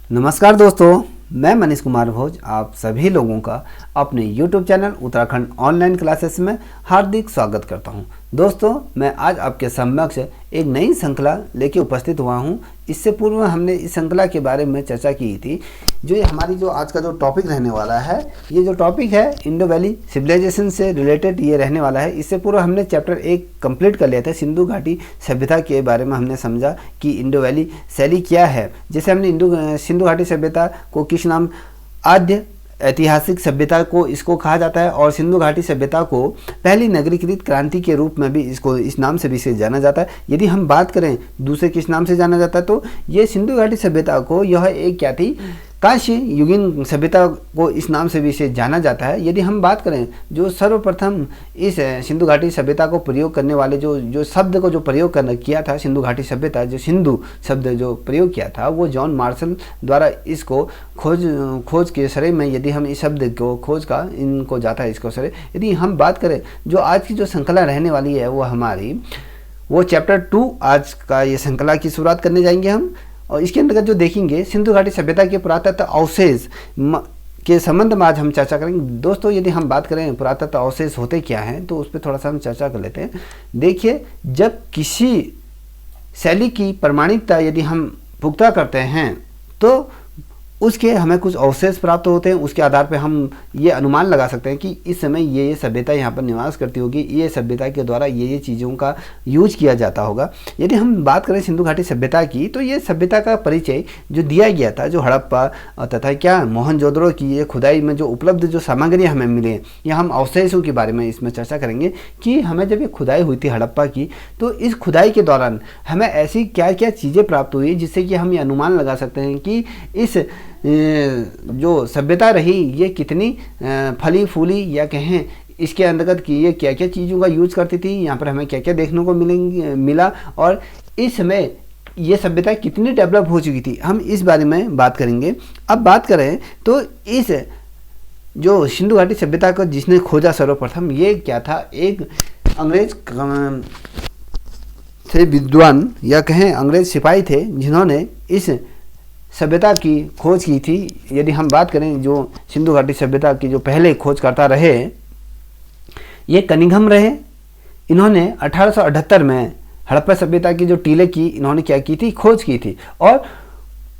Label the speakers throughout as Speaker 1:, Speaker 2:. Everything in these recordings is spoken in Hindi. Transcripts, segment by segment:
Speaker 1: नमस्कार दोस्तों, मैं मनीष कुमार भोज आप सभी लोगों का अपने YouTube channel Uttarakhand online classes में हार्दिक स्वागत करता हूं। दोस्तों, मैं आज आपके समक्ष एक नई श्रृंखला लेके उपस्थित हुआ हूं। इससे पूर्व हमने इस श्रृंखला के बारे में चर्चा की थी। जो हमारी जो आज का जो टॉपिक रहने वाला है, ये जो टॉपिक है इंडो वैली सिविलाइजेशन से रिलेटेड ये रहने वाला है। इससे पूर्व हमने चैप्टर 1 कंप्लीट कर लिया था। सिंधु घाटी सभ्यता के बारे में हमने समझा कि इंडो वैली शैली क्या है। जैसे हमने सिंधु घाटी सभ्यता को किस नाम, आद्य ऐतिहासिक सभ्यता को इसको कहा जाता है, और सिंधु घाटी सभ्यता को पहली नगरीकृत क्रांति के रूप में भी इसको इस नाम से भी इसे जाना जाता है। यदि हम बात करें दूसरे किस नाम से जाना जाता है, तो ये सिंधु घाटी सभ्यता को यह एक क्या थी, कांस्य युगीन सभ्यता को इस नाम से भी इसे जाना जाता है। यदि हम बात करें जो सर्वप्रथम इस सिंधु घाटी सभ्यता को प्रयोग करने वाले जो शब्द को जो प्रयोग किया था, सिंधु घाटी सभ्यता, जो सिंधु शब्द जो प्रयोग किया था, वो जॉन मार्शल द्वारा इसको खोज के सरे में, यदि हम इस शब्द को खोज का इनको जाता है इसको सरे। यदि हम बात करें जो आज की जो श्रृंखला रहने वाली है वो चैप्टर 2 आज का ये श्रृंखला की शुरुआत करने जाएंगे हम। और इसके अंतर्गत जो देखेंगे सिंधु घाटी सभ्यता के पुरातत्व अवशेष के संबंध में आज हम चर्चा करेंगे। दोस्तों, यदि हम बात करें पुरातत्व अवशेष होते क्या हैं, तो उस पर थोड़ा सा हम चर्चा कर लेते हैं। देखिए, जब किसी शैली की प्रमाणिकता यदि हम पुख्ता करते हैं तो उसके हमें कुछ अवशेष प्राप्त होते हैं। उसके आधार पर हम ये अनुमान लगा सकते हैं कि इस समय ये सभ्यता यहाँ पर निवास करती होगी, ये सभ्यता के द्वारा ये चीज़ों का यूज किया जाता होगा। यदि हम बात करें सिंधु घाटी सभ्यता की, तो ये सभ्यता का परिचय जो दिया गया था, जो हड़प्पा तथा क्या मोहनजोदड़ो की ये खुदाई में जो उपलब्ध जो सामग्री हमें मिले, या हम अवशेषों के बारे में इसमें चर्चा करेंगे कि हमें जब ये खुदाई हुई थी हड़प्पा की, तो इस खुदाई के दौरान हमें ऐसी क्या क्या चीज़ें प्राप्त हुई जिससे कि हम ये अनुमान लगा सकते हैं कि इस जो सभ्यता रही ये कितनी फली फूली, या कहें इसके अंतर्गत कि ये क्या क्या चीज़ों का यूज करती थी, यहाँ पर हमें क्या क्या देखने को मिला, और इस समय ये सभ्यता कितनी डेवलप हो चुकी थी, हम इस बारे में बात करेंगे। अब बात करें तो इस जो सिंधु घाटी सभ्यता को जिसने खोजा सर्वप्रथम, ये क्या था, एक अंग्रेज थे विद्वान, या कहें अंग्रेज सिपाही थे, जिन्होंने इस सभ्यता की खोज की थी। यदि हम बात करें जो सिंधु घाटी सभ्यता की जो पहले खोजकर्ता रहे, ये कनिंघम रहे। इन्होंने 1878 में हड़प्पा सभ्यता की जो टीले की इन्होंने क्या की थी, खोज की थी। और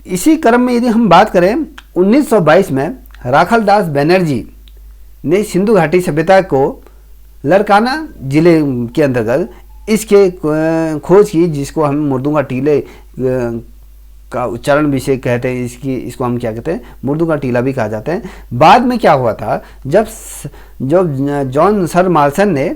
Speaker 1: इसी क्रम में यदि हम बात करें 1922 में राखलदास बनर्जी ने सिंधु घाटी सभ्यता को लरकाना जिले के अंतर्गत इसके खोज की, जिसको हम मुर्दुंगा टीले का उच्चारण भी से कहते हैं। इसको हम क्या कहते हैं, मुर्दुंगा टीला भी कहा जाता है। बाद में क्या हुआ था, जब जॉन सर मार्शल ने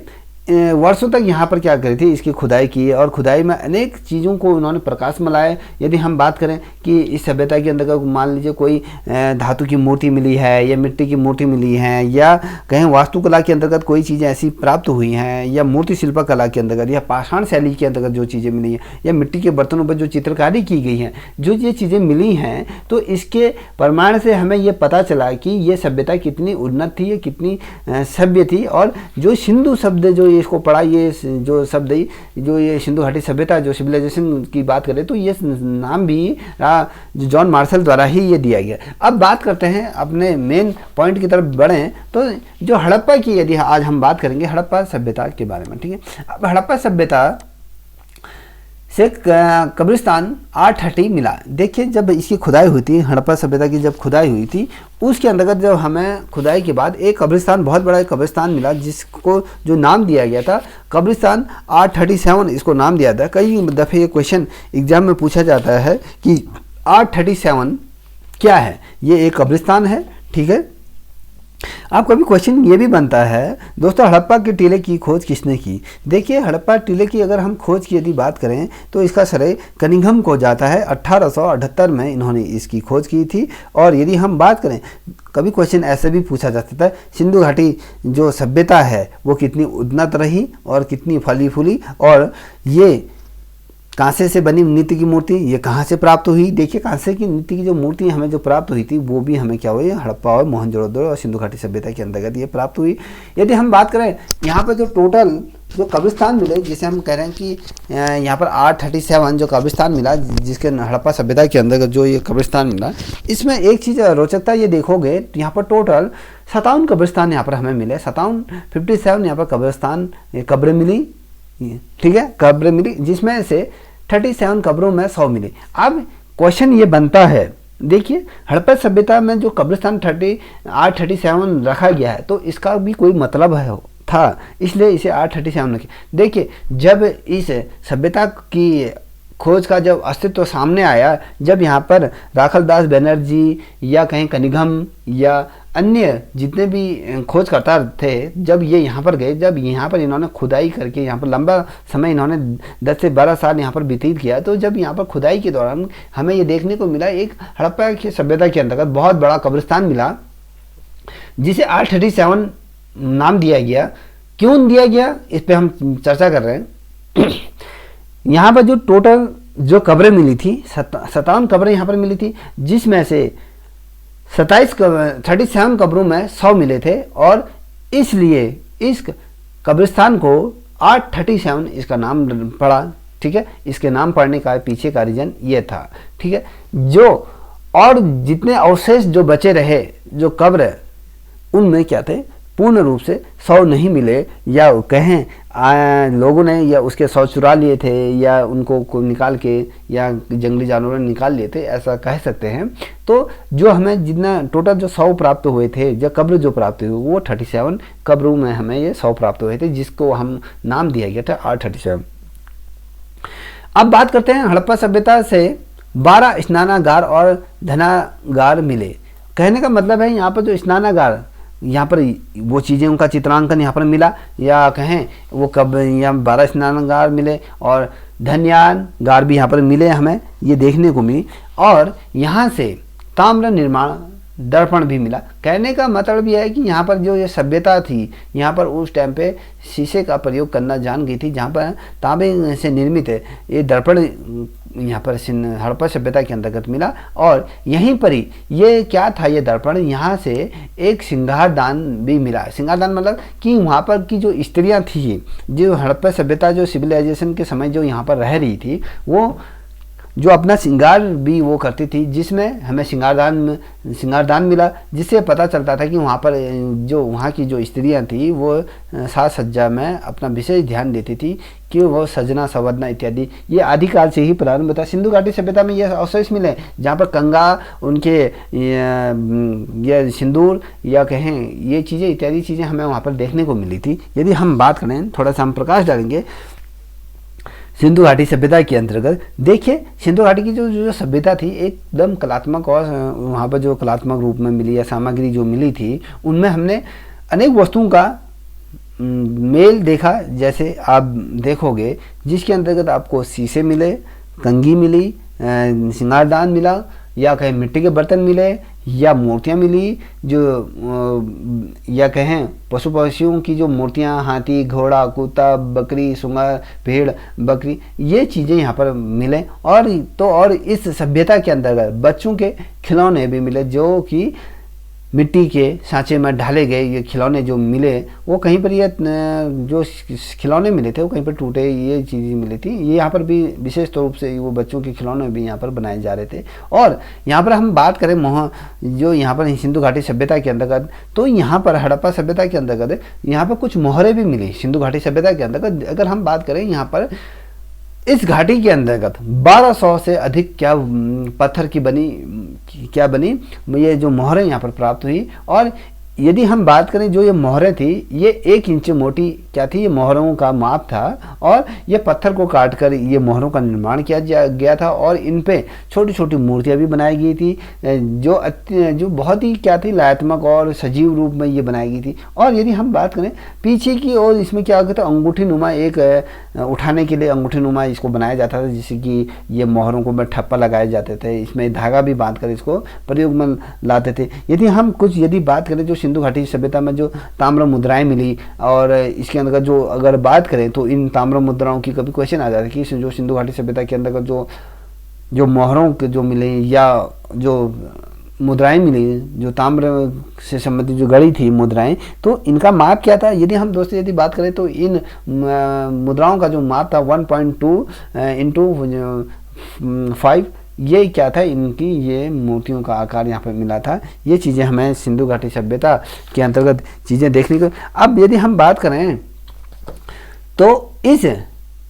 Speaker 1: वर्षों तक यहाँ पर क्या करी थी, इसकी खुदाई की, और खुदाई में अनेक चीज़ों को उन्होंने प्रकाश में लाया। यदि हम बात करें कि इस सभ्यता के अंदर मान लीजिए कोई धातु की मूर्ति मिली है, या मिट्टी की मूर्ति मिली है, या कहीं वास्तुकला के अंतर्गत कोई चीज़ें ऐसी प्राप्त हुई हैं, या मूर्ति शिल्पकला के अंतर्गत, या पाषाण शैली के अंतर्गत जो चीज़ें मिली हैं, या मिट्टी के बर्तनों पर जो चित्रकारी की गई हैं, जो ये चीज़ें मिली हैं, तो इसके प्रमाण से हमें ये पता चला कि ये सभ्यता कितनी उन्नत थी, ये कितनी सभ्य थी। और जो सिंधु शब्द जो इसको पढ़ा, ये जो शब्द जो ये सिंधु घाटी सभ्यता जो सिविलाइजेशन की बात करें, तो ये नाम भी जॉन मार्शल द्वारा ही ये दिया गया। अब बात करते हैं अपने मेन पॉइंट की तरफ बढ़ें, तो जो हड़प्पा की यदि आज हम बात करेंगे हड़प्पा सभ्यता के बारे में, ठीक है। अब हड़प्पा सभ्यता से कब्रिस्तान 830 मिला। देखिए, जब इसकी खुदाई हुई थी, हड़प्पा सभ्यता की जब खुदाई हुई थी, उसके अंतर्गत जब हमें खुदाई के बाद एक कब्रिस्तान, बहुत बड़ा एक कब्रिस्तान मिला, जिसको जो नाम दिया गया था कब्रिस्तान 837 इसको नाम दिया था। कई दफ़े ये क्वेश्चन एग्जाम में पूछा जाता है कि 837 क्या है। ये एक कब्रिस्तान है, ठीक है। आपका भी क्वेश्चन ये भी बनता है दोस्तों, हड़प्पा के टीले की खोज किसने की। देखिए, हड़प्पा टीले की अगर हम खोज की यदि बात करें, तो इसका श्रेय कनिंघम को जाता है। 1878 में इन्होंने इसकी खोज की थी। और यदि हम बात करें, कभी क्वेश्चन ऐसे भी पूछा जा सकता है, सिंधु घाटी जो सभ्यता है वो कितनी उन्नत रही और कितनी फली फूली, और ये कांसे से बनी नृत्य की मूर्ति ये कहाँ से प्राप्त हुई। देखिए, कांसे की नृत्य की जो मूर्ति हमें जो प्राप्त हुई थी, वो भी हमें क्या हुई, हड़प्पा और मोहनजोदड़ो और सिंधु घाटी सभ्यता के अंतर्गत ये प्राप्त हुई। यदि हम बात करें यहाँ पर जो टोटल जो कब्रिस्तान मिले, जिसे हम कह रहे हैं कि यहाँ पर R37 जो कब्रिस्तान मिला, जिसके हड़प्पा सभ्यता के अंदर जो ये कब्रिस्तान मिला, इसमें एक चीज़ रोचकता ये देखोगे तो यहाँ पर टोटल 57 कब्रिस्तान यहाँ पर हमें मिले। 57 यहाँ पर कब्रिस्तान कब्रें मिली, ठीक है, कब्रें मिली, जिसमें से 37 कब्रों में 100 मिली। अब क्वेश्चन ये बनता है, देखिए हड़प्पा सभ्यता में जो कब्रिस्तान R37 रखा गया है, तो इसका भी कोई मतलब है था, इसलिए इसे R37 रखे। देखिए जब इस सभ्यता की खोज का जब अस्तित्व सामने आया, जब यहाँ पर राखलदास बनर्जी या कहीं कनिघम या अन्य जितने भी खोजकर्ता थे, जब ये यहाँ पर गए, जब यहाँ पर इन्होंने खुदाई करके यहाँ पर लंबा समय इन्होंने 10 से 12 साल यहाँ पर व्यतीत किया, तो जब यहाँ पर खुदाई के दौरान हमें ये देखने को मिला एक हड़प्पा की सभ्यता के अंतर्गत बहुत बड़ा कब्रिस्तान मिला, जिसे R37 नाम दिया गया। क्यों दिया गया, इस पे हम चर्चा कर रहे हैं। यहाँ पर जो टोटल जो कब्रें मिली थी, 57 कब्रें यहाँ पर मिली थी, जिसमें से 37 कब्रों में 100 मिले थे, और इसलिए इस कब्रिस्तान को R37 इसका नाम पड़ा, ठीक है। इसके नाम पड़ने का पीछे का रीजन ये था, ठीक है। जो और जितने अवशेष जो बचे रहे जो कब्र, उनमें क्या थे, पूर्ण रूप से 100 नहीं मिले, या कहें लोगों ने या उसके 100 चुरा लिए थे, या उनको निकाल के या जंगली जानवरों ने निकाल लिए थे, ऐसा कह सकते हैं। तो जो हमें जितना टोटल जो 100 प्राप्त हुए थे, जो कब्र जो प्राप्त हुए, वो 37 कब्रों में हमें ये 100 प्राप्त हुए थे, जिसको हम नाम दिया गया था R37। अब बात करते हैं हड़प्पा सभ्यता से 12 स्नानागार और धनागार मिले। कहने का मतलब है यहाँ पर जो स्नानागार, यहाँ पर वो चीज़ें उनका चित्रांकन यहाँ पर मिला, या कहें वो कब यहाँ 12 स्नानागार मिले, और धन्यागार भी यहाँ पर मिले, हमें ये देखने को मिली। और यहाँ से ताम्र निर्माण दर्पण भी मिला। कहने का मतलब यह है कि यहाँ पर जो ये सभ्यता थी, यहाँ पर उस टाइम पे शीशे का प्रयोग करना जान गई थी, जहाँ पर तांबे से निर्मित ये दर्पण यहाँ पर हड़प्पा सभ्यता के अंतर्गत मिला। और यहीं पर ही ये क्या था, ये दर्पण, यहाँ से एक सिंगारदान भी मिला। सिंगारदान मतलब कि वहाँ पर की जो स्त्रियाँ थी, जो हड़प्पा सभ्यता जो सिविलाइजेशन के समय जो यहाँ पर रह रही थी, वो जो अपना श्रृंगार भी वो करती थी, जिसमें हमें श्रृंगारदान मिला, जिससे पता चलता था कि वहाँ पर जो वहाँ की जो स्त्रियाँ थी, वो साज सज्जा में अपना विशेष ध्यान देती थी, कि वो सजना संवरना इत्यादि ये आदिकाल से ही प्रारंभ था। सिंधु घाटी सभ्यता में ये अवशेष मिले, जहाँ पर कंगा, उनके ये सिंदूर या कहें ये चीज़ें इत्यादि चीज़ें हमें वहाँ पर देखने को मिली थी। यदि हम बात करें, थोड़ा सा हम प्रकाश डालेंगे सिंधु घाटी सभ्यता के अंतर्गत, देखिए सिंधु घाटी की जो सभ्यता थी एकदम कलात्मक, और वहाँ पर जो कलात्मक रूप में मिली या सामग्री जो मिली थी, उनमें हमने अनेक वस्तुओं का मेल देखा। जैसे आप देखोगे जिसके अंतर्गत आपको शीशे मिले, कंघी मिली, श्रृंगारदान मिला, या कहें मिट्टी के बर्तन मिले, या मूर्तियाँ मिली, जो या कहें पशु पक्षियों की जो मूर्तियाँ, हाथी, घोड़ा, कुत्ता, बकरी, सुअर, भेड़, बकरी, ये चीज़ें यहाँ पर मिले। और इस सभ्यता के अंतर्गत बच्चों के खिलौने भी मिले, जो कि मिट्टी के सांचे में ढाले गए ये खिलौने जो मिले, वो कहीं पर ये जो खिलौने मिले थे वो कहीं पर टूटे, ये चीज़ें मिली थी। ये यहाँ पर भी विशेष रूप से वो बच्चों के खिलौने भी यहाँ पर बनाए जा रहे थे। और यहाँ पर हम बात करें जो यहाँ पर सिंधु घाटी सभ्यता के अंतर्गत, तो यहाँ पर हड़प्पा सभ्यता के अंतर्गत यहाँ पर कुछ मोहरें भी मिली। सिंधु घाटी सभ्यता के अंतर्गत अगर हम बात करें, यहाँ पर इस घाटी के अंतर्गत 1200 से अधिक पत्थर की बनी ये जो मोहरें यहाँ पर प्राप्त हुई। और यदि हम बात करें, जो ये मोहरें थी, ये 1 इंच मोटी क्या थी, ये मोहरों का माप था, और ये पत्थर को काट कर ये मोहरों का निर्माण किया गया था, और इन पे छोटी छोटी मूर्तियाँ भी बनाई गई थी, जो बहुत ही क्या थी, लायात्मक और सजीव रूप में ये बनाई गई थी। और यदि हम बात करें पीछे की ओर, इसमें क्या होता था, अंगूठी नुमा एक उठाने के लिए अंगूठी नुमा इसको बनाया जाता था, जिससे कि ये मोहरों को में ठप्पा लगाए जाते थे, इसमें धागा भी बांध कर इसको प्रयोग में लाते थे। यदि बात करें जो सिंधु घाटी सभ्यता में जो ताम्र मुद्राएं मिली, और इसके अंतर्गत जो अगर बात करें तो इन ताम्र मुद्राओं की कभी क्वेश्चन आ जाता है कि जो सिंधु घाटी सभ्यता के अंतर्गत जो मोहरों के जो मिले, या जो मुद्राएं मिली, जो ताम्र से संबंधित जो गढ़ी थी मुद्राएं, तो इनका माप क्या था? यदि हम दोस्तों यदि बात करें तो इन मुद्राओं का जो माप था 1.2 इंटू 5, ये क्या था? इनकी ये मूर्तियों का आकार यहाँ पर मिला था। ये चीज़ें हमें सिंधु घाटी सभ्यता के अंतर्गत चीज़ें देखने को। अब यदि हम बात करें तो इस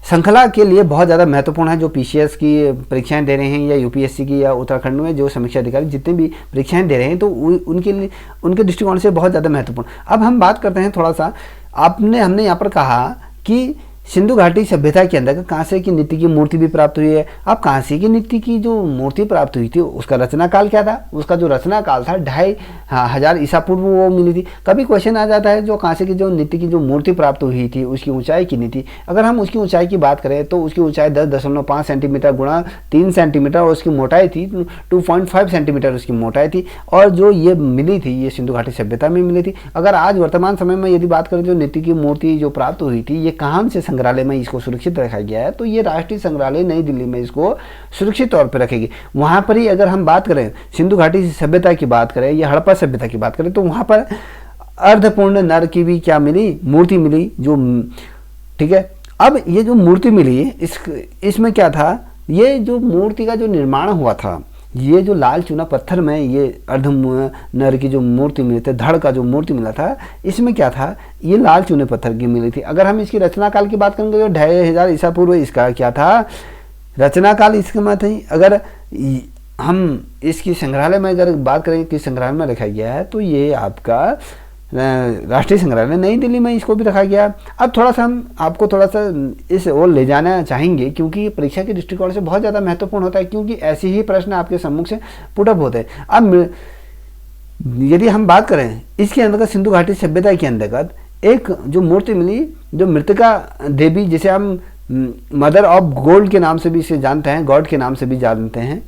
Speaker 1: श्रृंखला के लिए बहुत ज़्यादा महत्वपूर्ण है, जो पीसीएस की परीक्षाएं दे रहे हैं या यूपीएससी की या उत्तराखंड में जो समीक्षा अधिकारी जितने भी परीक्षाएं दे रहे हैं, तो उनके लिए उनके दृष्टिकोण से बहुत ज़्यादा महत्वपूर्ण। अब हम बात करते हैं थोड़ा सा, हमने यहाँ पर कहा कि सिंधु घाटी सभ्यता के अंदर कांसे की नीति की मूर्ति भी प्राप्त हुई है। अब कांसे की नीति की जो मूर्ति प्राप्त हुई थी उसका रचना काल क्या था? उसका जो रचना काल था 2500 ईसा पूर्व वो मिली थी। कभी क्वेश्चन आ जाता है जो कांसे की जो नीति की जो मूर्ति प्राप्त हुई थी उसकी ऊंचाई की नीति। अगर हम उसकी ऊंचाई की बात करें तो उसकी ऊंचाई 10.5 सेंटीमीटर गुणा 3 सेंटीमीटर और उसकी मोटाई थी 2.5 सेंटीमीटर उसकी मोटाई थी। और जो ये मिली थी ये सिंधु घाटी सभ्यता में मिली थी। अगर आज वर्तमान समय में यदि बात करें जो नीति की मूर्ति जो प्राप्त हुई थी, ये कहाँ से संग्रहालय में इसको सुरक्षित रखा गया है? तो ये राष्ट्रीय संग्रहालय नई दिल्ली में इसको सुरक्षित तौर पर रखेगी। वहां पर ही अगर हम बात करें सिंधु घाटी सभ्यता की बात करें या हड़प्पा सभ्यता की बात करें, तो वहां पर अर्धपूर्ण नर की भी क्या मिली? मूर्ति मिली, जो ठीक है। अब ये जो मूर्ति मिली इसमें क्या था? ये जो मूर्ति का जो निर्माण हुआ था, ये जो लाल चूना पत्थर में ये अर्ध नर की जो मूर्ति मिली थी, धड़ का जो मूर्ति मिला था, इसमें क्या था? ये लाल चूने पत्थर की मिली थी। अगर हम इसकी रचना काल की बात करेंगे तो 2500 ईसा पूर्व इसका क्या था? रचना काल इसमें थी। अगर हम इसकी संग्रहालय में अगर बात करें कि संग्रहालय में रखा गया है, तो ये आपका राष्ट्रीय संग्रहालय नई दिल्ली में इसको भी रखा गया। अब थोड़ा सा हम आपको थोड़ा सा इस ओर ले जाना चाहेंगे, क्योंकि परीक्षा के दृष्टिकोण से बहुत ज़्यादा महत्वपूर्ण होता है, क्योंकि ऐसे ही प्रश्न आपके सम्मुख से पुटअप होते हैं। अब यदि हम बात करें इसके अंतर्गत सिंधु घाटी सभ्यता के अंतर्गत एक जो मूर्ति मिली, जो मृतिका देवी, जिसे हम मदर ऑफ गोल्ड के नाम से भी इसे जानते हैं, गॉड के नाम से भी जानते हैं।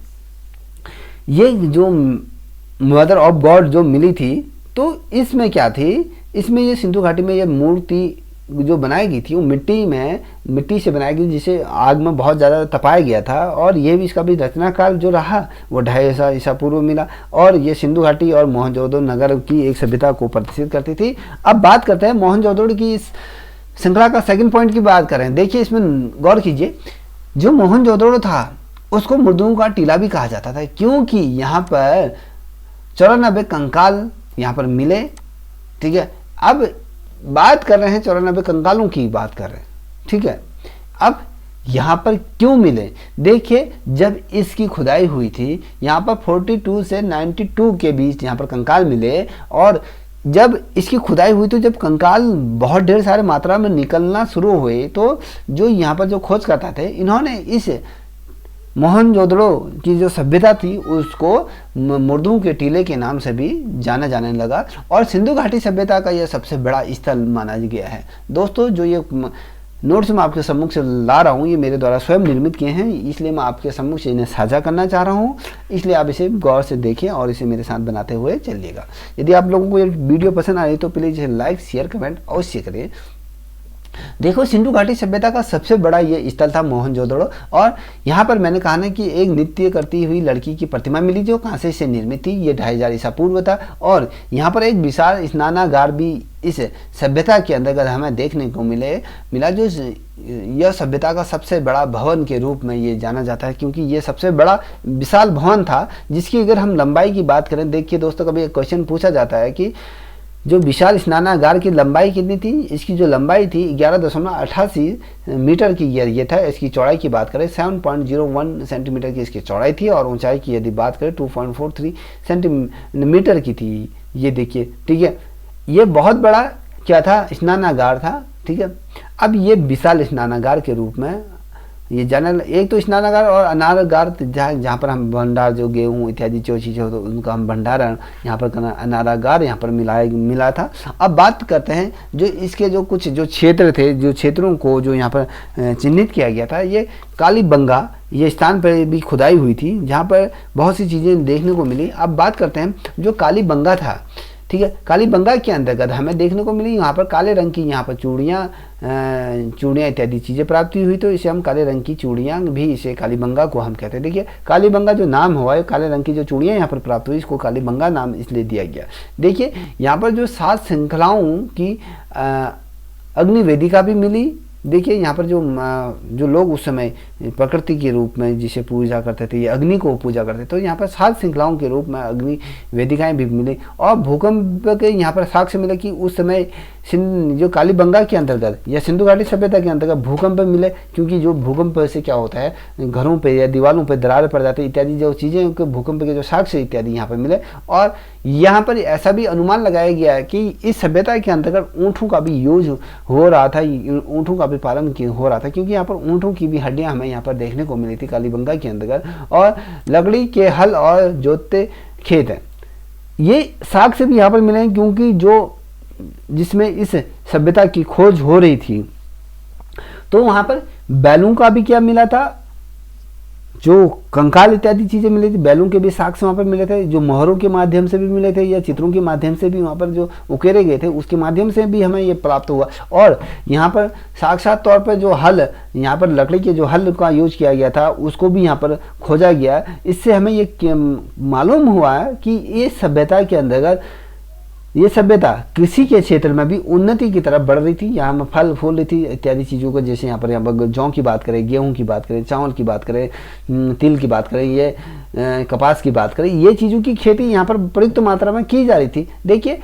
Speaker 1: ये जो मदर ऑफ गॉड जो मिली थी, तो इसमें क्या थी? इसमें ये सिंधु घाटी में ये मूर्ति जो बनाई गई थी वो मिट्टी से बनाई गई, जिसे आग में बहुत ज़्यादा तपाया गया था। और ये भी इसका भी रचना काल जो रहा वो 2500 ईसा पूर्व मिला। और ये सिंधु घाटी और मोहनजोदड़ो नगर की एक सभ्यता को प्रदर्शित करती थी। अब बात करते हैं मोहनजोदड़ो की इस श्रृंखला का सेकंड पॉइंट की बात करें। देखिए इसमें गौर कीजिए, जो मोहनजोदड़ो था उसको मृदुओं का टीला भी कहा जाता था, क्योंकि यहाँ पर 94 कंकाल यहाँ पर मिले। ठीक है, अब बात कर रहे हैं 94 कंकालों की बात कर रहे हैं। ठीक है, अब यहाँ पर क्यों मिले? देखिए जब इसकी खुदाई हुई थी यहाँ पर 42 से 92 के बीच यहाँ पर कंकाल मिले। और जब इसकी खुदाई हुई तो जब कंकाल बहुत ढेर सारे मात्रा में निकलना शुरू हुए, तो जो यहाँ पर जो खोजकर्ता थे इन्होंने इस मोहनजोदड़ो की जो सभ्यता थी उसको मुर्दों के टीले के नाम से भी जाना जाने लगा। और सिंधु घाटी सभ्यता का यह सबसे बड़ा स्थल माना गया है। दोस्तों जो ये नोट्स मैं आपके सम्मुख से ला रहा हूँ, ये मेरे द्वारा स्वयं निर्मित किए हैं, इसलिए मैं आपके सम्मुख से इन्हें साझा करना चाह रहा हूँ। इसलिए आप इसे गौर से देखें और इसे मेरे साथ बनाते हुए चलिएगा। यदि आप लोगों को ये वीडियो पसंद आ रही तो प्लीज़ इसे लाइक शेयर कमेंट अवश्य करें। देखो सिंधु घाटी सभ्यता का सबसे बड़ा ये स्थल था मोहनजोदड़ो। और यहाँ पर मैंने कहा ना कि एक नृत्य करती हुई लड़की की प्रतिमा मिली जो कांसे से निर्मित थी। ये 2500 ईसा पूर्व था। और यहाँ पर एक विशाल स्नानागार भी इस सभ्यता के अंतर्गत हमें देखने को मिला, जो यह सभ्यता का सबसे बड़ा भवन के रूप में ये जाना जाता है, क्योंकि ये सबसे बड़ा विशाल भवन था, जिसकी अगर हम लंबाई की बात करें। देखिए दोस्तों, कभी एक क्वेश्चन पूछा जाता है कि जो विशाल स्नानागार की लंबाई कितनी थी? इसकी जो लंबाई थी 11.88 मीटर की ये था। इसकी चौड़ाई की बात करें 7.01 सेंटीमीटर की इसकी चौड़ाई थी। और ऊंचाई की यदि बात करें 2.43 सेंटीमीटर की थी। ये देखिए, ठीक है, ये बहुत बड़ा क्या था? स्नानागार था। ठीक है, अब ये विशाल स्नानागार के रूप में ये जनरल एक तो स्नानागार और अनारागार, जहाँ पर हम भंडार जो गेहूँ इत्यादि जो चीज़ें हो तो उनका हम भंडारण यहाँ पर करना, अनारागार यहाँ पर मिला था। अब बात करते हैं जो इसके जो कुछ जो क्षेत्र थे, जो क्षेत्रों को जो यहाँ पर चिन्हित किया गया था। ये कालीबंगा ये स्थान पर भी खुदाई हुई थी, जहाँ पर बहुत सी चीज़ें देखने को मिली। अब बात करते हैं जो कालीबंगा था। ठीक है। कालीबंगा के अंतर्गत हमें देखने को मिली यहाँ पर काले रंग की यहाँ पर चूड़ियाँ इत्यादि चीज़ें प्राप्त हुई, तो इसे हम काले रंग की चूड़ियाँ भी इसे कालीबंगा को हम कहते हैं। देखिए कालीबंगा जो नाम हुआ है, काले रंग की जो चूड़ियाँ यहाँ पर प्राप्त हुई, इसको कालीबंगा नाम इसलिए दिया गया। देखिए यहाँ पर जो 7 श्रृंखलाओं की अग्नि वेदिका भी मिली। देखिए यहाँ पर जो लोग उस समय प्रकृति के रूप में जिसे पूजा करते थे, ये अग्नि को पूजा करते थे, तो यहाँ पर 7 श्रृंखलाओं के रूप में अग्नि वेदिकाएं भी मिली। और भूकंप के यहाँ पर साक्ष्य मिले कि उस समय जो कालीबंगा के अंतर्गत या सिंधु घाटी सभ्यता के अंतर्गत भूकंप मिले, क्योंकि जो भूकंप से क्या होता है, घरों पे या दीवारों पे दरार पड़ जाते इत्यादि जो चीज़ें भूकंप के जो साक्ष्य इत्यादि यहाँ पर मिले। और यहाँ पर ऐसा भी अनुमान लगाया गया है कि इस सभ्यता के अंतर्गत ऊँटों का भी यूज हो रहा था, ऊँटों का भी पालन हो रहा था, क्योंकि यहाँ पर ऊँटों की भी हड्डियाँ हमें यहाँ पर देखने को मिली थी कालीबंगा के अंतर्गत। और लकड़ी के हल और जोते खेत हैं, ये साक्ष्य भी यहाँ पर मिले हैं, क्योंकि जो जिसमें इस सभ्यता की खोज हो रही थी, तो वहां पर बैलों का भी क्या मिला था, जो कंकाल इत्यादि चीजें मिली थी, बैलों के भी साक्ष्य वहां पर मिले थे, जो मोहरों के माध्यम से भी मिले थे या चित्रों के माध्यम से भी वहां पर जो उकेरे गए थे उसके माध्यम से भी हमें ये प्राप्त हुआ। और यहाँ पर साक्षात तौर पर जो हल, यहाँ पर लकड़ी के जो हल का यूज किया गया था उसको भी यहाँ पर खोजा गया। इससे हमें ये मालूम हुआ कि ये सभ्यता के अंतर्गत ये सभ्यता कृषि के क्षेत्र में भी उन्नति की तरफ बढ़ रही थी। यहाँ में फल फूल रही थी इत्यादि चीज़ों को, जैसे यहाँ पर जौ की बात करें, गेहूं की बात करें, चावल की बात करें, तिल की बात करें, ये कपास की बात करें, ये चीज़ों की खेती यहाँ पर पर्याप्त मात्रा में की जा रही थी। देखिए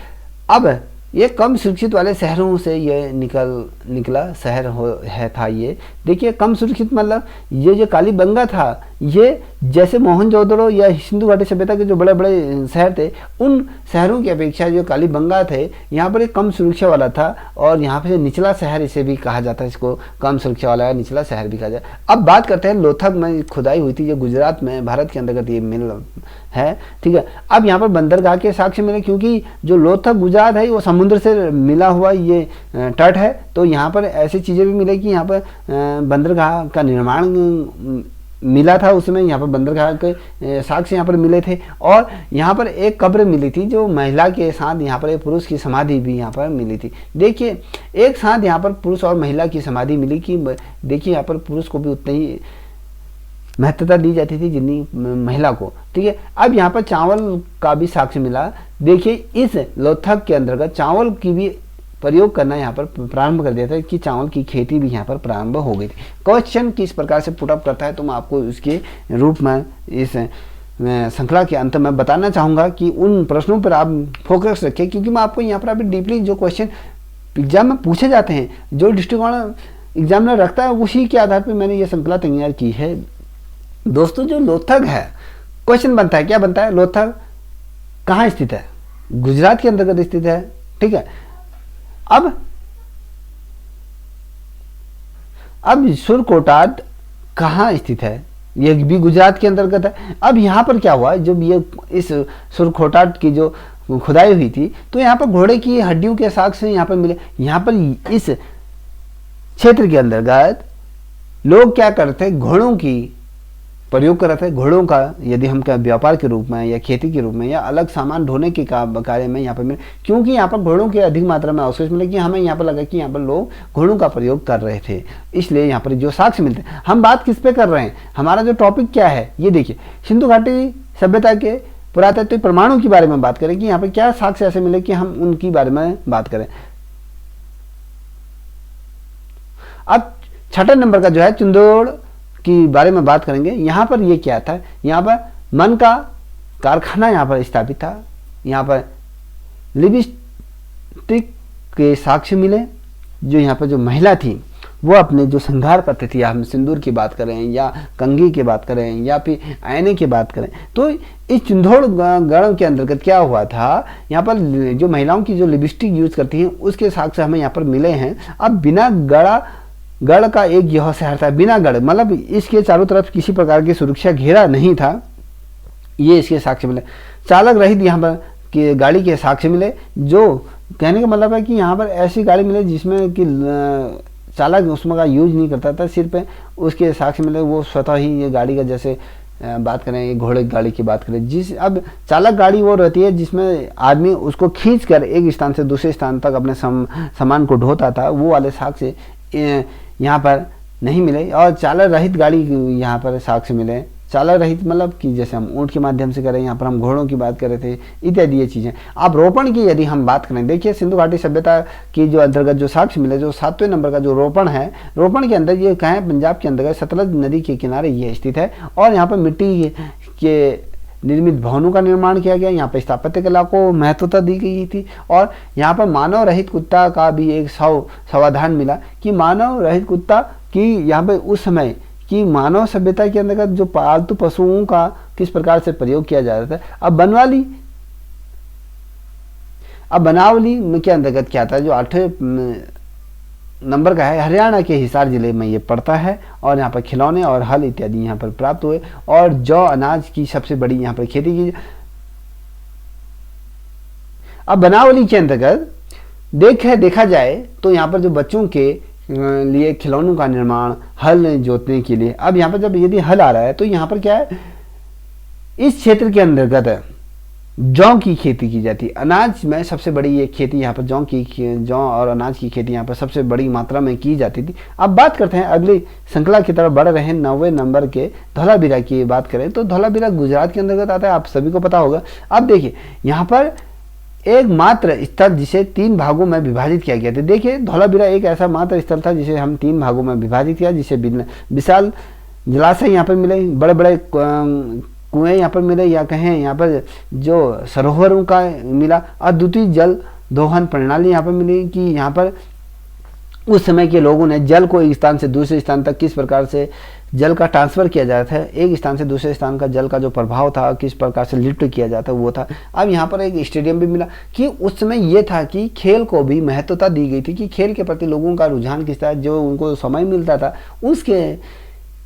Speaker 1: अब ये कम सुरक्षित वाले शहरों से ये निकला शहर था ये। देखिए कम सुरक्षित मतलब ये जो कालीबंगा था, ये जैसे मोहनजोदड़ो या सिंधु घाटी सभ्यता के जो बड़े बड़े शहर थे, उन शहरों की अपेक्षा जो कालीबंगा थे यहाँ पर एक कम सुरक्षा वाला था। और यहाँ पे निचला शहर इसे भी कहा जाता है, इसको कम सुरक्षा वाला निचला शहर भी कहा जाता है। अब बात करते हैं लोथक में खुदाई हुई थी, जो गुजरात में भारत के अंतर्गत ये मिल है, ठीक है। अब यहाँ पर बंदरगाह के साक्ष्य मिले, क्योंकि जो लोथक गुजरात है वो समुद्र से मिला हुआ ये तट है, तो यहाँ पर ऐसी चीज़ें भी मिले कि यहाँ पर बंदरगाह का निर्माण मिला था उसमें। यहाँ पर बंदरगाह के साक्ष्य यहाँ पर मिले थे। और यहाँ पर एक कब्र मिली थी जो महिला के साथ यहाँ पर एक पुरुष की समाधि भी यहाँ पर मिली थी। देखिए एक साथ यहाँ पर पुरुष और महिला की समाधि मिली कि देखिए यहाँ पर पुरुष को भी उतनी ही महत्वता दी जाती थी जितनी महिला को, ठीक है। अब यहाँ पर चावल का भी साक्ष्य मिला। देखिए इस लोथक के अंतर्गत चावल की भी प्रयोग करना यहाँ पर प्रारंभ कर दिया था कि चावल की खेती भी यहाँ पर प्रारंभ हो गई थी। क्वेश्चन किस प्रकार से पुटअप करता है तो मैं आपको इसके रूप में इस श्रृंखला के अंत में बताना चाहूँगा कि उन प्रश्नों पर आप फोकस रखें, क्योंकि मैं आपको यहाँ पर अभी डीपली जो क्वेश्चन एग्जाम में पूछे जाते हैं, जो दृष्टिकोण एग्जामिनर रखता है, उसी के आधार पर मैंने ये श्रृंखला तैयार की है। दोस्तों जो लोथक है, क्वेश्चन बनता है, क्या बनता है, लोथक कहाँ स्थित है, गुजरात के अंतर्गत स्थित है, ठीक है। अब सुरकोटाट कहाँ स्थित है, ये भी गुजरात के अंतर्गत है। अब यहाँ पर क्या हुआ, जब ये इस सुरकोटाट की जो खुदाई हुई थी तो यहाँ पर घोड़े की हड्डियों के साक्ष्य यहाँ पर मिले। यहाँ पर इस क्षेत्र के अंतर्गत लोग क्या करते, घोड़ों की प्रयोग कर रहे थे। घोड़ों का यदि हम क्या व्यापार के रूप में या खेती के रूप में या अलग सामान ढोने के कार्य में यहाँ पर मिले, क्योंकि यहाँ पर घोड़ों के अधिक मात्रा में अवशेष मिले कि हमें यहाँ पर लगा कि यहाँ पर लोग घोड़ों का प्रयोग कर रहे थे, इसलिए यहाँ पर जो साक्ष्य मिलते हैं। हम बात किस पे कर रहे हैं, हमारा जो टॉपिक क्या है, ये देखिए सिंधु घाटी सभ्यता के पुरातत्व प्रमाणों के बारे में बात करें कि यहाँ पर क्या साक्ष्य ऐसे मिले कि हम उनके बारे में बात करें। अब छठे नंबर का जो है चंदोड़ की बारे में बात करेंगे। यहाँ पर ये क्या था, यहाँ पर मन का कारखाना यहाँ पर स्थापित था। यहाँ पर लिपस्टिक के साक्ष्य मिले, जो यहाँ पर जो महिला थी वो अपने जो श्रृंगार करते थे, या हम सिंदूर की बात करें या कंघी की बात करें या फिर आईने की बात करें, तो इस चिंदौड़गढ़ के अंतर्गत क्या हुआ था, यहाँ पर जो महिलाओं की जो लिपस्टिक यूज करती हैं उसके साक्ष्य हमें यहाँ पर मिले हैं। अब बिना गढ़ का एक यह शहर था, बिनागढ़ मतलब इसके चारों तरफ किसी प्रकार की सुरक्षा घेरा नहीं था, ये इसके साक्ष्य मिले। चालक रहित यहाँ पर कि गाड़ी के साक्ष्य मिले, जो कहने का मतलब है कि यहाँ पर ऐसी गाड़ी मिले जिसमें कि चालक उसमें का यूज नहीं करता था, सिर्फ उसके साक्ष्य मिले, वो स्वतः ही ये गाड़ी का जैसे बात करें, ये घोड़े की गाड़ी की बात करें, जिस अब चालक गाड़ी वो रहती है जिसमें आदमी उसको खींच कर एक स्थान से दूसरे स्थान तक अपने सामान को ढोता था, वो वाले साक्ष्य यहाँ पर नहीं मिले। और चालक रहित गाड़ी यहाँ पर साक्ष्य मिले। चालक रहित मतलब कि जैसे हम ऊँट के माध्यम से करें, यहाँ पर हम घोड़ों की बात कर रहे थे, इत्यादि ये चीज़ें। अब रोपण की यदि हम बात करें, देखिए सिंधु घाटी सभ्यता की जो अंतर्गत जो साक्ष्य मिले, जो 7वें नंबर का जो रोपण है, रोपण के अंदर ये कहाँ है, पंजाब के अंतर्गत सतलज नदी के किनारे ये स्थित है। और यहाँ पर मिट्टी के निर्मित भवनों का निर्माण किया गया। यहाँ पर स्थापत्य कला को महत्वता दी गई थी। और यहाँ पर मानव रहित कुत्ता का भी एक समाधान मिला कि मानव रहित कुत्ता की यहाँ पर उस समय कि मानव सभ्यता के अंतर्गत जो पालतू पशुओं का किस प्रकार से प्रयोग किया जा रहा था। अब बनावली के अंतर्गत क्या था, जो 8वें नंबर का है, हरियाणा के हिसार जिले में ये पड़ता है। और यहाँ पर खिलौने और हल इत्यादि यहाँ पर प्राप्त हुए। और जौ अनाज की सबसे बड़ी यहाँ पर खेती की। अब बनावली के अंतर्गत देखा जाए तो यहाँ पर जो बच्चों के लिए खिलौनों का निर्माण, हल जोतने के लिए। अब यहाँ पर जब यदि हल आ रहा है तो यहाँ पर क्या है, इस क्षेत्र के अंतर्गत जौ की खेती की जाती है। अनाज में सबसे बड़ी ये खेती यहाँ पर जौ और अनाज की खेती यहाँ पर सबसे बड़ी मात्रा में की जाती थी। अब बात करते हैं अगली श्रृंखला की तरफ बढ़ रहे हैं। 9वें नंबर के धौलावीरा की बात करें तो धौलावीरा गुजरात के अंतर्गत आता है, आप सभी को पता होगा। अब देखिए यहाँ पर एकमात्र स्थल जिसे 3 भागों में विभाजित किया गया था। देखिए धौलावीरा एक ऐसा मात्र स्थल था जिसे हम 3 भागों में विभाजित किया, जिसे विशाल जलाशय यहाँ पर मिले, बड़े बड़े कुएं यहाँ पर मिले, या कहें यहाँ पर जो सरोवरों का मिला। अद्वितीय जल दोहन प्रणाली यहाँ पर मिली कि यहाँ पर उस समय के लोगों ने जल को एक स्थान से दूसरे स्थान तक किस प्रकार से जल का ट्रांसफ़र किया जाता है, एक स्थान से दूसरे स्थान का जल का जो प्रभाव था किस प्रकार से लिफ्ट किया जाता है, वो था। अब यहाँ पर एक स्टेडियम भी मिला कि उस समय ये था कि खेल को भी महत्वता दी गई थी कि खेल के प्रति लोगों का रुझान किस तरह, जो उनको समय मिलता था उसके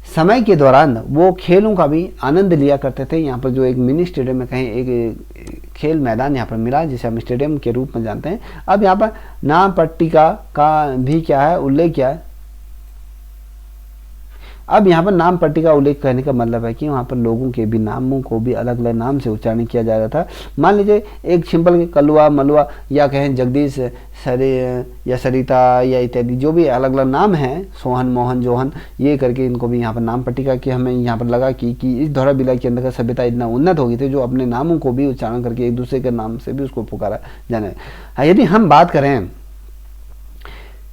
Speaker 1: समय के दौरान वो खेलों का भी आनंद लिया करते थे। यहाँ पर जो एक मिनी स्टेडियम में कहीं एक खेल मैदान यहाँ पर मिला, जिसे हम स्टेडियम के रूप में जानते हैं। अब यहाँ पर नाम पट्टिका का भी क्या है, उल्लेख क्या है। अब यहाँ पर नाम पट्टिका उल्लेख करने का मतलब है कि वहाँ पर लोगों के भी नामों को भी अलग अलग नाम से उच्चारण किया जा रहा था। मान लीजिए एक सिंपल के कलुआ, मलुआ, या कहें जगदीश, या सरिता, या इत्यादि जो भी अलग अलग नाम हैं, सोहन, मोहन, जोहन, ये करके इनको भी यहाँ पर नाम पट्टिका की हमें यहाँ पर लगा कि इस धौलावीरा के अंदर सभ्यता इतना उन्नत हो गई थी जो अपने नामों को भी उच्चारण करके एक दूसरे के नाम से भी उसको पुकारा जाने। यदि हम बात करें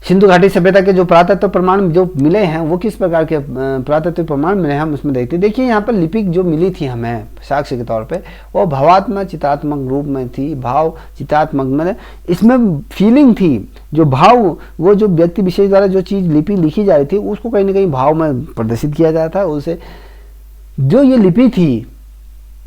Speaker 1: सिंधु घाटी सभ्यता के जो पुरातत्व प्रमाण जो मिले हैं वो किस प्रकार के पुरातत्व प्रमाण मिले हैं हम उसमें देखते हैं। देखिए यहाँ पर लिपिक जो मिली थी हमें साक्ष्य के तौर पे, वो भावात्मक चित्रात्मक रूप में थी। भाव चित्रात्मक मतलब इसमें फीलिंग थी, जो भाव, वो जो व्यक्ति विशेष द्वारा जो चीज़ लिपि लिखी जा रही थी उसको कहीं ना कहीं भाव में प्रदर्शित किया जा रहा था। उसे जो ये लिपि थी,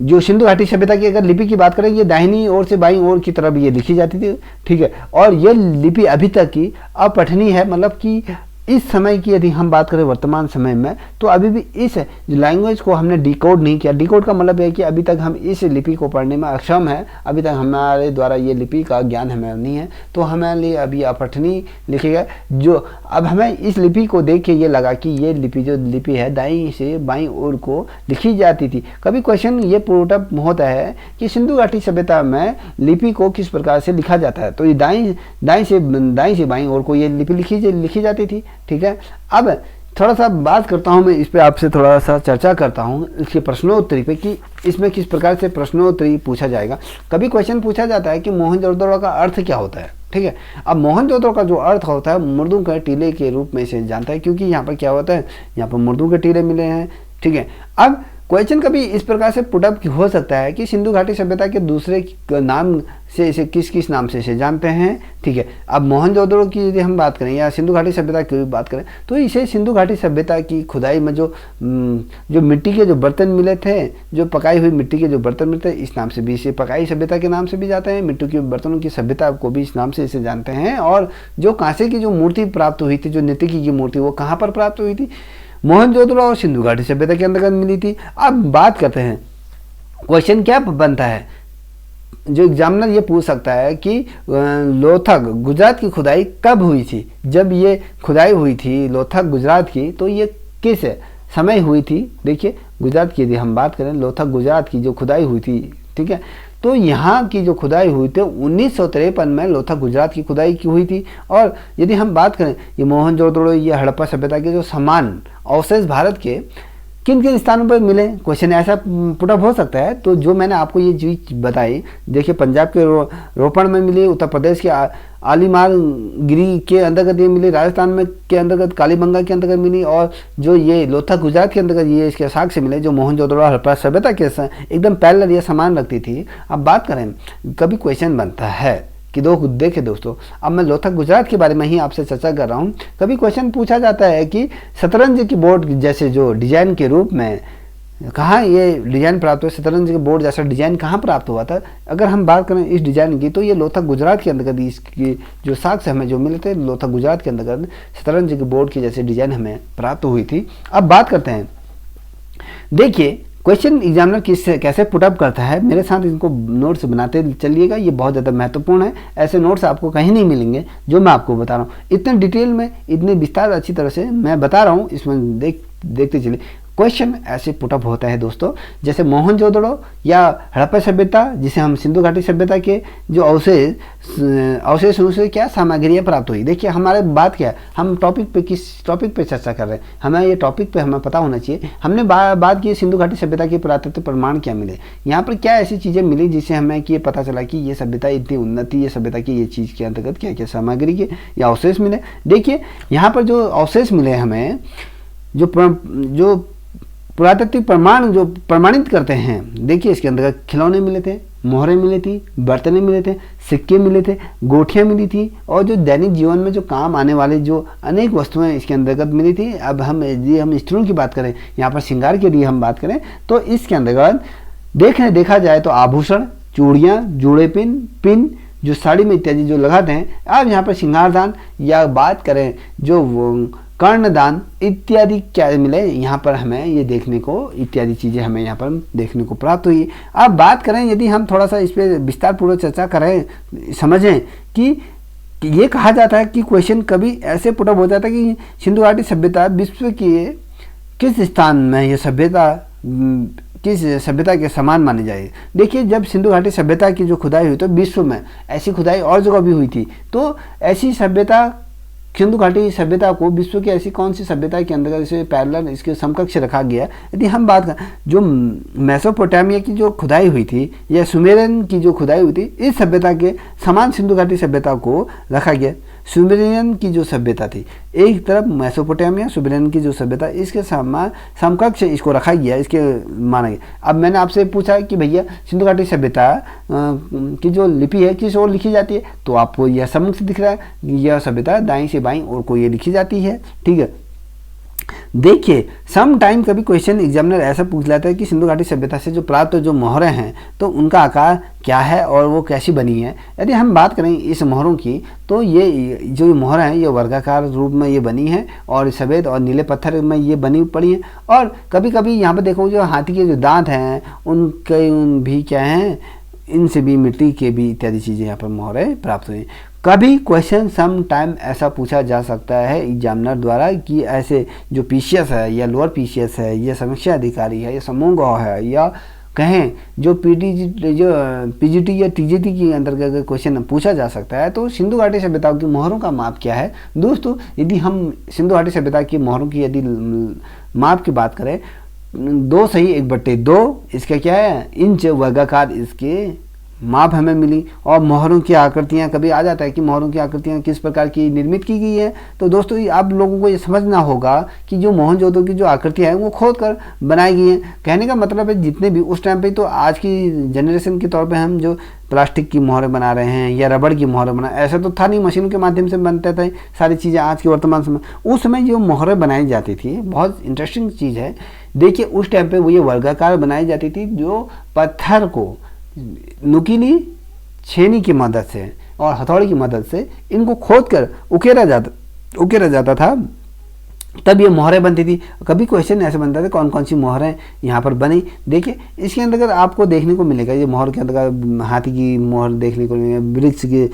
Speaker 1: जो सिंधु घाटी सभ्यता की अगर लिपि की बात करें, ये दाहिनी ओर से बाईं ओर की तरफ ये लिखी जाती थी, ठीक है। और ये लिपि अभी तक की अपठनीय है, मतलब कि इस समय की यदि हम बात करें वर्तमान समय में, तो अभी भी इस लैंग्वेज को हमने डिकोड नहीं किया। डिकोड का मतलब है कि अभी तक हम इस लिपि को पढ़ने में अक्षम है, अभी तक हमारे द्वारा ये लिपि का ज्ञान हमें नहीं है, तो हमारे लिए अभी अपठनीय लिखेगा। जो अब हमें इस लिपि को देख के ये लगा कि ये लिपि जो लिपि है दाईं से बाईं ओर को लिखी जाती थी। कभी क्वेश्चन ये पुटअप होता है कि सिंधु घाटी सभ्यता में लिपि को किस प्रकार से लिखा जाता है, तो ये दाईं से बाईं ओर को ये लिपि लिखी जाती थी, ठीक है। अब थोड़ा सा बात करता हूँ मैं इस पे, आपसे थोड़ा सा चर्चा करता हूँ इसके प्रश्नोत्तरी पे कि इसमें किस प्रकार से प्रश्नोत्तरी पूछा जाएगा। कभी क्वेश्चन पूछा जाता है कि मोहनजोदड़ो का अर्थ क्या होता है, ठीक है। अब मोहनजोदड़ो का जो अर्थ होता है मुर्दों के टीले के रूप में इसे जानता है, क्योंकि यहाँ पर क्या होता है, यहाँ पर मुर्दों के टीले मिले हैं, ठीक है। अब क्वेश्चन कभी इस प्रकार से पुटअप हो सकता है कि सिंधु घाटी सभ्यता के दूसरे नाम से इसे किस नाम से इसे जानते हैं, ठीक है। अब मोहनजोदड़ो की यदि हम बात करें या सिंधु घाटी सभ्यता की बात करें, तो इसे सिंधु घाटी सभ्यता की खुदाई में जो मिट्टी के जो बर्तन मिले थे, जो पकाई हुई मिट्टी के जो बर्तन मिलते हैं, इस नाम से भी इसे पकाई सभ्यता के नाम से भी जाते हैं। मिट्टी के बर्तनों की सभ्यता को भी इस नाम से इसे जानते हैं। और जो कांसे की जो मूर्ति प्राप्त हुई थी, जो नर्तकी की मूर्ति, वो कहाँ पर प्राप्त हुई थी, मोहनजोदड़ो और सिंधु घाटी सभ्यता के अंतर्गत मिली थी। अब बात करते हैं क्वेश्चन क्या बनता है, जो एग्जामिनर ये पूछ सकता है कि लोथक गुजरात की खुदाई कब हुई थी। जब ये खुदाई हुई थी लोथक गुजरात की, तो ये किस समय हुई थी। देखिए गुजरात की यदि हम बात करें, लोथल गुजरात की जो खुदाई हुई थी, ठीक है, तो यहाँ की जो खुदाई हुई थी 1953 में लोथल गुजरात की खुदाई की हुई थी। और यदि हम बात करें ये मोहनजोदड़ो, ये हड़प्पा सभ्यता के जो समान अवशेष भारत के किन किन स्थानों पर मिले, क्वेश्चन ऐसा पुटअप हो सकता है। तो जो मैंने आपको ये चीज बताई, देखिए पंजाब के रोपड़ में मिली, उत्तर प्रदेश के आलीमार गिरी के अंतर्गत ये मिली, राजस्थान में के अंतर्गत कालीबंगा के अंतर्गत मिली, और जो ये लोथल गुजरात के अंतर्गत ये इसके साक्ष्य मिले जो मोहनजोदड़ो हड़प्पा सभ्यता के एकदम पैरेलल या समान रखती थी। अब बात करें, कभी क्वेश्चन बनता है कि देखिए दोस्तों, अब मैं लोथल गुजरात के बारे में ही आपसे चर्चा कर रहा हूँ। कभी क्वेश्चन पूछा जाता है कि शतरंज की बोर्ड जैसे जो डिजाइन के रूप में कहाँ ये डिजाइन प्राप्त हुआ, शतरंज के बोर्ड जैसा डिजाइन कहाँ प्राप्त हुआ था। अगर हम बात करें इस डिजाइन की, तो ये लोथल गुजरात के अंतर्गत इसकी जो साक्ष्य हमें जो मिले थे, लोथल गुजरात के अंतर्गत शतरंज के बोर्ड की जैसे डिजाइन हमें प्राप्त हुई थी। अब बात करते हैं, देखिए क्वेश्चन एग्जामिनर कैसे पुटअप करता है, मेरे साथ इनको नोट्स बनाते चलिएगा, ये बहुत ज़्यादा महत्वपूर्ण है। ऐसे नोट्स आपको कहीं नहीं मिलेंगे जो मैं आपको बता रहा हूँ, इतने डिटेल में, इतने विस्तार अच्छी तरह से मैं बता रहा हूँ, इसमें देखते चलिए। क्वेश्चन ऐसे पुटअप होता है दोस्तों, जैसे मोहनजोदड़ो या हड़प्पा सभ्यता, जिसे हम सिंधु घाटी सभ्यता के जो अवशेष उनसे क्या सामग्रियाँ प्राप्त हुई। देखिए हमारे बात क्या है, हम किस टॉपिक पे चर्चा कर रहे हैं, हमें ये टॉपिक पे हमें पता होना चाहिए। हमने बात की सिंधु घाटी सभ्यता के पुरातत्व प्रमाण क्या मिले, यहाँ पर क्या ऐसी चीज़ें मिली जिससे हमें कि ये पता चला कि ये सभ्यता इतनी उन्नति, ये सभ्यता की ये चीज़ के अंतर्गत क्या क्या सामग्री के या अवशेष मिले। देखिए यहाँ पर जो अवशेष मिले हमें, जो पुरातत्व प्रमाण जो प्रमाणित करते हैं, देखिए इसके अंतर्गत खिलौने मिले थे, मोहरें मिली थी, बर्तने मिले थे, सिक्के मिले थे, गोठियाँ मिली थी, और जो दैनिक जीवन में जो काम आने वाले जो अनेक वस्तुएं इसके अंतर्गत मिली थी। अब हम स्त्रियों की बात करें, यहाँ पर श्रृंगार के लिए हम बात करें, तो इसके अंतर्गत देखा जाए तो आभूषण, चूड़ियाँ, जूड़े पिन जो साड़ी में इत्यादि जो लगाते हैं। अब यहाँ पर श्रृंगारदान या बात करें जो कर्णदान इत्यादि क्या मिले, यहाँ पर हमें ये देखने को, इत्यादि चीज़ें हमें यहाँ पर देखने को प्राप्त हुई। अब बात करें, यदि हम थोड़ा सा इस पर विस्तार पूर्वक चर्चा करें, समझें कि ये कहा जाता है कि क्वेश्चन कभी ऐसे पुटअप हो जाता है कि सिंधु घाटी सभ्यता विश्व की किस स्थान में ये सभ्यता किस सभ्यता के समान मानी जाए। देखिए जब सिंधु घाटी सभ्यता की जो खुदाई हुई तो विश्व में ऐसी खुदाई और जगह भी हुई थी, तो ऐसी सभ्यता सिंधु घाटी सभ्यता को विश्व की ऐसी कौन सी सभ्यता के अंदर इसे पैरेलल इसके समकक्ष रखा गया। यदि हम बात करें जो मेसोपोटामिया की जो खुदाई हुई थी या सुमेरियन की जो खुदाई हुई थी, इस सभ्यता के समान सिंधु घाटी सभ्यता को रखा गया। सुमेरियन की जो सभ्यता थी एक तरफ, मेसोपोटामिया सुमेरियन की जो सभ्यता, इसके समकक्ष इसको रखा गया, इसके माना गया। अब मैंने आपसे पूछा कि भैया सिंधु घाटी सभ्यता की जो लिपि है किस ओर लिखी जाती है, तो आपको यह सम्मुख से दिख रहा है, यह सभ्यता दाईं से बाईं ओर को ये लिखी जाती है। ठीक है, देखिए सम टाइम कभी क्वेश्चन एग्जामिनर ऐसा पूछ लेता है कि सिंधु घाटी सभ्यता से जो प्राप्त जो मोहरें हैं तो उनका आकार क्या है और वो कैसी बनी है। यदि हम बात करें इस मोहरों की, तो ये जो मोहरें हैं ये वर्गाकार रूप में ये बनी है और सफ़ेद और नीले पत्थर में ये बनी पड़ी हैं। और कभी कभी यहाँ पर देखो जो हाथी के जो दांत हैं उनके भी क्या हैं, इनसे भी मिट्टी के भी इत्यादि चीज़ें यहाँ पर मोहरें प्राप्त हुई। कभी क्वेश्चन सम टाइम ऐसा पूछा जा सकता है एग्जामिनर द्वारा कि ऐसे जो पीसीएस है या लोअर पीसीएस है या समीक्षा अधिकारी है या समूह गौ है या कहें जो पीजीटी या टीजीटी के अंतर्गत क्वेश्चन पूछा जा सकता है, तो सिंधु घाटी सभ्यताओं की मोहरों का माप क्या है। दोस्तों यदि हम सिंधु घाटी सभ्यता की मोहरों की यदि माप की बात करें, 2 सही 1/2 इसका क्या है, इंच वर्गाकार इसके माप हमें मिली। और मोहरों की आकृतियाँ, कभी आ जाता है कि मोहरों की आकृतियाँ किस प्रकार की निर्मित की गई है, तो दोस्तों आप लोगों को ये समझना होगा कि जो मोहनजोदड़ो की जो आकृतियाँ हैं वो खोद कर बनाई गई हैं। कहने का मतलब है जितने भी उस टाइम पे, तो आज की जनरेशन के तौर पे हम जो प्लास्टिक की मोहरें बना रहे हैं या रबड़ की मोहरें बना, ऐसा तो था नहीं, मशीनों के माध्यम से बनते थे सारी चीज़ें। आज के वर्तमान समय, उस समय जो मोहरें बनाई जाती थी, बहुत इंटरेस्टिंग चीज़ है। देखिए उस टाइम पे वो ये वर्गाकार बनाई जाती थी, जो पत्थर को नुकीली छेनी की मदद से और हथौड़ी की मदद से इनको खोद कर उकेरा जाता था। तब ये मोहरें बनती थी। कभी क्वेश्चन ऐसे बनता था कौन कौन सी मोहरें यहाँ पर बनी। देखिए इसके अंतर्गत आपको देखने को मिलेगा, ये मोहर के अंतर्गत हाथी की मोहर देखने को मिलेगा, वृक्ष की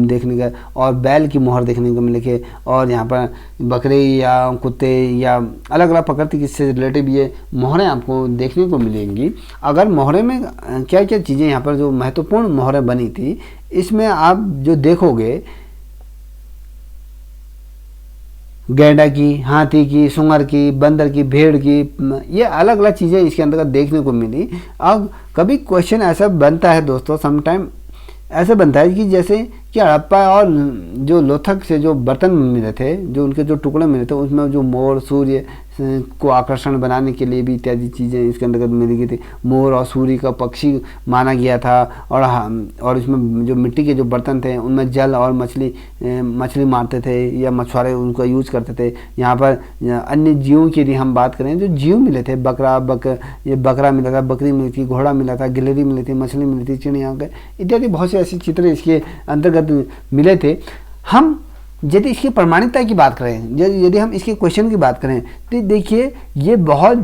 Speaker 1: देखने का, और बैल की मोहर देखने को मिलेगी, और यहाँ पर बकरे या कुत्ते या अलग अलग प्रकृति से रिलेटिव ये मोहरें आपको देखने को मिलेंगी। अगर मोहरे में क्या क्या चीज़ें यहाँ पर जो महत्वपूर्ण मोहरें बनी थी, इसमें आप जो देखोगे गैंडा की, हाथी की, सुअर की, बंदर की, भेड़ की, ये अलग अलग चीज़ें इसके अंतर्गत देखने को मिली। अब कभी क्वेश्चन ऐसा बनता है दोस्तों, समटाइम ऐसा बनता है कि जैसे कि हड़प्पा और जो लोथक से जो बर्तन मिले थे, जो उनके जो टुकड़े मिले थे, उसमें जो मोर, सूर्य को आकर्षण बनाने के लिए भी इत्यादि चीज़ें इसके अंतर्गत मिली गई थी। मोर और सूर्य का पक्षी माना गया था, और इसमें जो मिट्टी के जो बर्तन थे उनमें जल और मछली मारते थे या मछुआरे उनका यूज करते थे। यहाँ पर अन्य जीवों की यदि हम बात करें, जो जीव मिले थे, बकरा मिला था, बकरी मिली थी, घोड़ा मिला था, गिलहरी मिली थी, मछली मिली थी, चिड़िया इत्यादि बहुत से ऐसे चित्र इसके अंतर्गत मिले थे। हम यदि इसकी प्रमाणिकता की बात करें, यदि हम इसके क्वेश्चन की बात करें, तो देखिए ये बहुत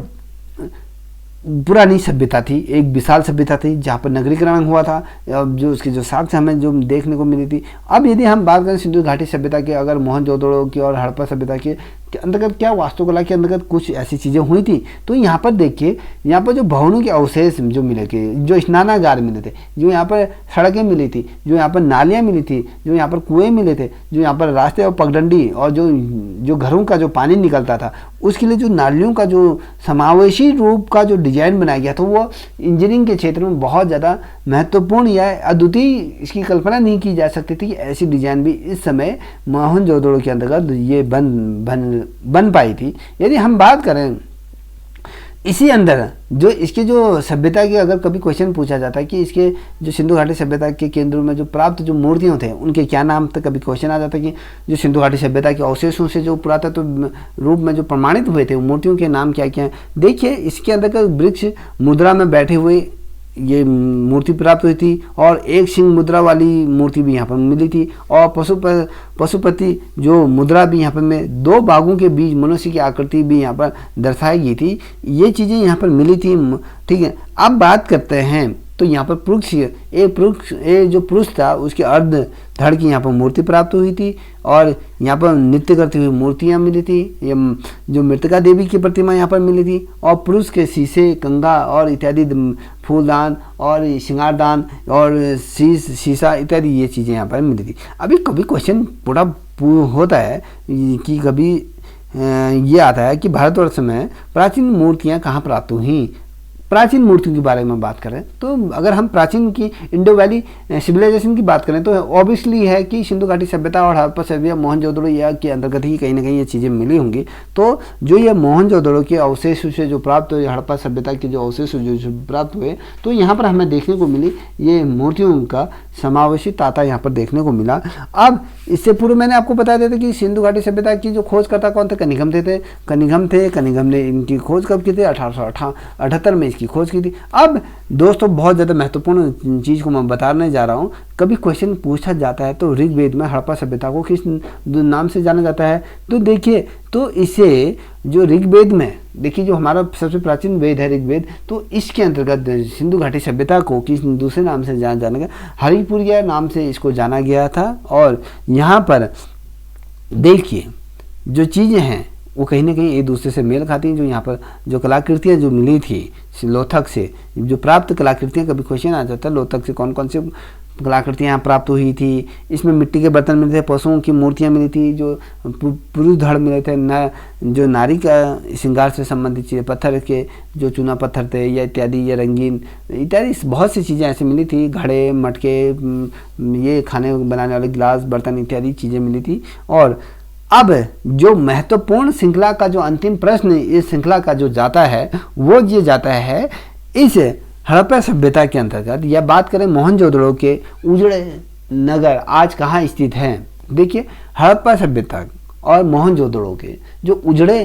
Speaker 1: पुरानी सभ्यता थी, एक विशाल सभ्यता थी जहाँ पर नगरीकरण हुआ था, जो उसकी जो साक्ष्य हमें जो देखने को मिली थी। अब यदि हम बात करें सिंधु घाटी सभ्यता की, अगर मोहनजोदड़ो की और हड़प्पा सभ्यता के अंतर्गत क्या वास्तुकला के अंतर्गत कुछ ऐसी चीज़ें हुई थी, तो यहाँ पर देखिए, यहाँ पर जो भवनों के अवशेष जो मिले थे, जो स्नानागार मिले थे, जो यहाँ पर सड़कें मिली थी, जो यहाँ पर नालियाँ मिली थी, जो यहाँ पर कुएँ मिले थे, जो यहाँ पर रास्ते और पगडंडी और जो घरों का जो पानी निकलता था, उसके लिए जो नालियों का जो समावेशी रूप का जो डिजाइन बनाया गया था, वो इंजीनियरिंग के क्षेत्र में बहुत ज़्यादा महत्वपूर्ण या अद्वितीय, इसकी कल्पना नहीं की जा सकती थी कि ऐसी डिजाइन भी इस समय मोहनजोदड़ो के अंतर्गत ये बन पाई थी। यदि हम बात करें इसी अंदर जो इसके जो सभ्यता की, अगर कभी क्वेश्चन पूछा जाता है कि इसके जो सिंधु घाटी सभ्यता के केंद्रों में जो प्राप्त जो मूर्तियाँ थे उनके क्या नाम थे, कभी क्वेश्चन आ जाता है कि जो सिंधु घाटी सभ्यता के अवशेषों से जो पुरातत्व रूप में जो प्रमाणित हुए थे, उन मूर्तियों के नाम क्या क्या हैं। देखिए इसके अंदर का वृक्ष मुद्रा में बैठे हुए ये मूर्ति प्राप्त हुई थी, और एक सिंह मुद्रा वाली मूर्ति भी यहाँ पर मिली थी, और पशुपति जो मुद्रा भी यहाँ पर में 2 बाघों के बीच मनुष्य की आकृति भी यहाँ पर दर्शाई गई थी। ये चीज़ें यहाँ पर मिली थी, ठीक है। अब बात करते हैं तो यहाँ पर जो पुरुष था उसके अर्ध धड़ की यहाँ पर मूर्ति प्राप्त हुई थी, और यहाँ पर नृत्य करती हुई मूर्तियाँ मिली थी, ये जो मृतका देवी की प्रतिमा यहाँ पर मिली थी, और पुरुष के शीशे, कंघा और इत्यादि फूलदान और श्रृंगारदान और शीशा इत्यादि ये चीज़ें यहाँ पर मिली थी। अभी कभी क्वेश्चन पूरा होता है कि कभी ये आता है कि भारतवर्ष में प्राचीन मूर्तियाँ कहाँ प्राप्त हुई। प्राचीन मूर्तियों के बारे में बात करें तो अगर हम प्राचीन की इंडो वैली सिविलाइजेशन की बात करें तो ऑब्वियसली है कि सिंधु घाटी सभ्यता और हड़प्पा सभ्यता मोहनजोदड़ो या के अंतर्गत ही कहीं ना कहीं ये चीज़ें मिली होंगी। तो जो ये मोहनजोदड़ो के अवशेष से जो प्राप्त हुए, हड़प्पा सभ्यता के जो अवशेष जो प्राप्त हुए, तो यहाँ पर हमें देखने को मिली ये मूर्तियों का समावेशी ताता यहाँ पर देखने को मिला। अब इससे पूर्व मैंने आपको बता दिया था कि सिंधु घाटी सभ्यता की जो खोजकर्ता कौन थे, कनिंघम ने इनकी खोज कब की थी, 1878 में की खोज की थी। अब दोस्तों बहुत ज़्यादा महत्वपूर्ण चीज़ को मैं बताने जा रहा हूँ। कभी क्वेश्चन पूछा जाता है तो ऋग्वेद में हड़प्पा सभ्यता को किस नाम से जाना जाता है, तो देखिए तो इसे जो ऋग्वेद में देखिए जो हमारा सबसे प्राचीन वेद है ऋग्वेद, तो इसके अंतर्गत सिंधु घाटी सभ्यता को किस दूसरे नाम से जाना गया, हरिपुरिया नाम से इसको जाना गया था। और यहाँ पर देखिए जो चीज़ें हैं वो कहीं ना कहीं एक दूसरे से मेल खाती हैं। जो यहाँ पर जो कलाकृतियाँ जो मिली थी लोथक से, जो प्राप्त कलाकृतियाँ, कभी क्वेश्चन आ जाता है लोथक से कौन कौन सी कलाकृतियाँ यहाँ प्राप्त हुई थी। इसमें मिट्टी के बर्तन मिले थे, पशुओं की मूर्तियाँ मिली थी, जो पुरुष धड़ मिले थे, जो नारी का श्रृंगार से संबंधित चीज़ें, पत्थर के जो चूना पत्थर थे या इत्यादि, या रंगीन इत्यादि बहुत सी चीज़ें ऐसी मिली थी, घड़े, मटके, ये खाने बनाने वाले गिलास, बर्तन इत्यादि चीज़ें मिली थी। और अब जो महत्वपूर्ण श्रृंखला का जो अंतिम प्रश्न इस श्रृंखला का जो जाता है वो ये जाता है इस हड़प्पा सभ्यता के अंतर्गत, या बात करें मोहनजोदड़ो के उजड़े नगर आज कहाँ स्थित हैं। देखिए हड़प्पा सभ्यता और मोहनजोदड़ो के जो उजड़े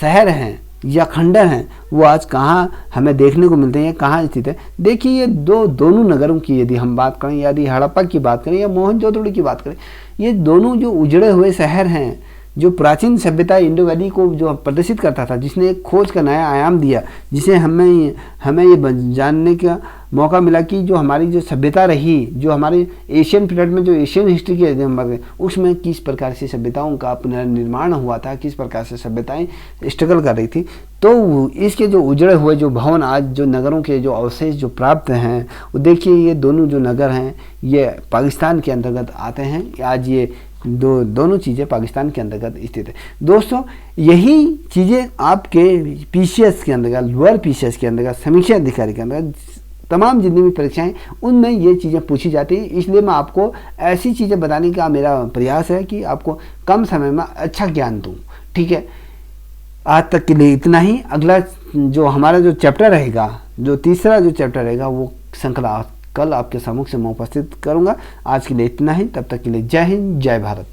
Speaker 1: शहर हैं या खंडर हैं वो आज कहाँ हमें देखने को मिलते हैं, कहाँ स्थित है। देखिए ये दोनों नगरों की यदि हम बात करें, यदि हड़प्पा की बात करें या मोहनजोदड़ो की बात करें, ये दोनों जो उजड़े हुए शहर हैं जो प्राचीन सभ्यता इंडो वैली को जो प्रदर्शित करता था, जिसने एक खोज का नया आयाम दिया, जिसे हमें ये जानने का मौका मिला कि जो हमारी जो सभ्यता रही, जो हमारे एशियन पीरियड में जो एशियन हिस्ट्री के उसमें किस प्रकार से सभ्यताओं का पुनर्निर्माण हुआ था, किस प्रकार से सभ्यताएं स्ट्रगल कर रही थी। तो इसके जो उजड़े हुए जो भवन, आज जो नगरों के जो अवशेष जो प्राप्त हैं, वो देखिए ये दोनों जो नगर हैं ये पाकिस्तान के अंतर्गत आते हैं। आज ये दोनों चीज़ें पाकिस्तान के अंतर्गत स्थित है। दोस्तों यही चीज़ें आपके पीसीएस के अंतर्गत, लोअर पीसीएस के अंतर्गत, समीक्षा अधिकारी के अंतर्गत तमाम जितनी भी परीक्षाएं उनमें ये चीज़ें पूछी जाती हैं। इसलिए मैं आपको ऐसी चीज़ें बताने का मेरा प्रयास है कि आपको कम समय में अच्छा ज्ञान दूँ। ठीक है, आज तक के लिए इतना ही। अगला जो हमारा जो चैप्टर रहेगा, जो तीसरा जो चैप्टर रहेगा, वो श्रृंखला कल आपके सम्मुख से मैं उपस्थित करूंगा। आज के लिए इतना ही, तब तक के लिए जय हिंद, जय भारत।